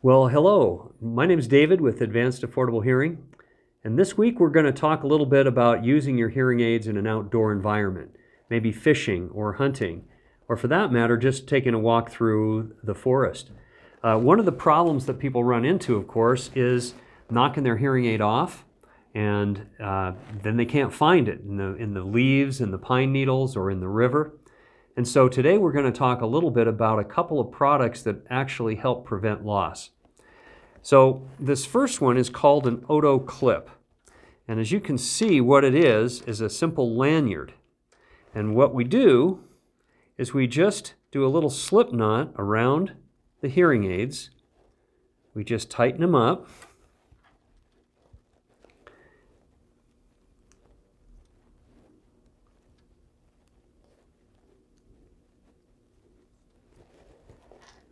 Well, hello. My name is David with Advanced Affordable Hearing, and this week we're going to talk a little bit about using your hearing aids in an outdoor environment, maybe fishing or hunting, or for that matter, just taking a walk through the forest. One of the problems that people run into, of course, is knocking their hearing aid off, and then they can't find it in the leaves, in the pine needles, or in the river. And so today we're going to talk a little bit about a couple of products that actually help prevent loss. So this first one is called an AutoClip. And as you can see, what it is a simple lanyard. And what we do is we just do a little slip knot around the hearing aids. We just tighten them up.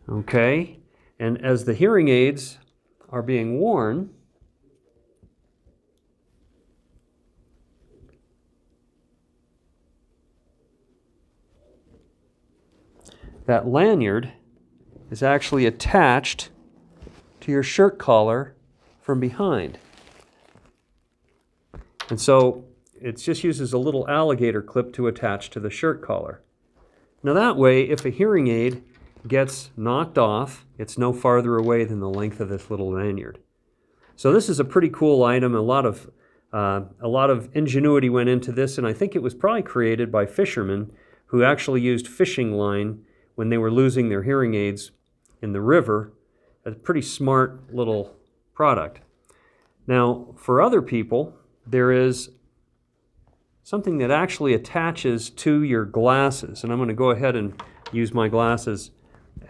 Okay, and as the hearing aids are being worn, that lanyard is actually attached to your shirt collar from behind. And so it just uses a little alligator clip to attach to the shirt collar. Now that way, if a hearing aid gets knocked off, it's no farther away than the length of this little lanyard. So this is a pretty cool item. A lot of ingenuity went into this, and I think it was probably created by fishermen who actually used fishing line when they were losing their hearing aids in the river. A pretty smart little product. Now, for other people, there is something that actually attaches to your glasses, and I'm going to go ahead and use my glasses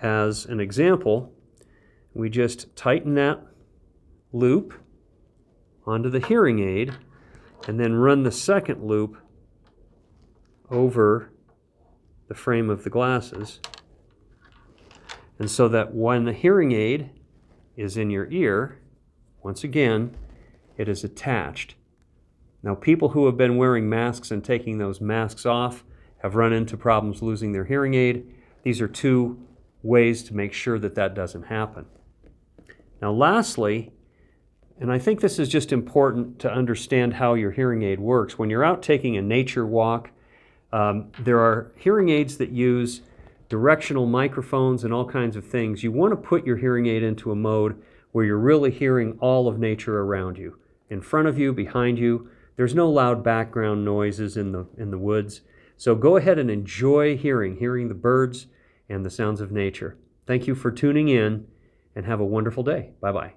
as an example. We just tighten that loop onto the hearing aid and then run the second loop over the frame of the glasses. And so that when the hearing aid is in your ear, once again, it is attached. Now, people who have been wearing masks and taking those masks off have run into problems losing their hearing aid. These are two ways to make sure that that doesn't happen. Now lastly, and I think this is just important to understand how your hearing aid works. When you're out taking a nature walk, there are hearing aids that use directional microphones and all kinds of things. You want to put your hearing aid into a mode where you're really hearing all of nature around you. In front of you, behind you, there's no loud background noises in the woods. So go ahead and enjoy hearing the birds and the sounds of nature. Thank you for tuning in, and have a wonderful day. Bye-bye.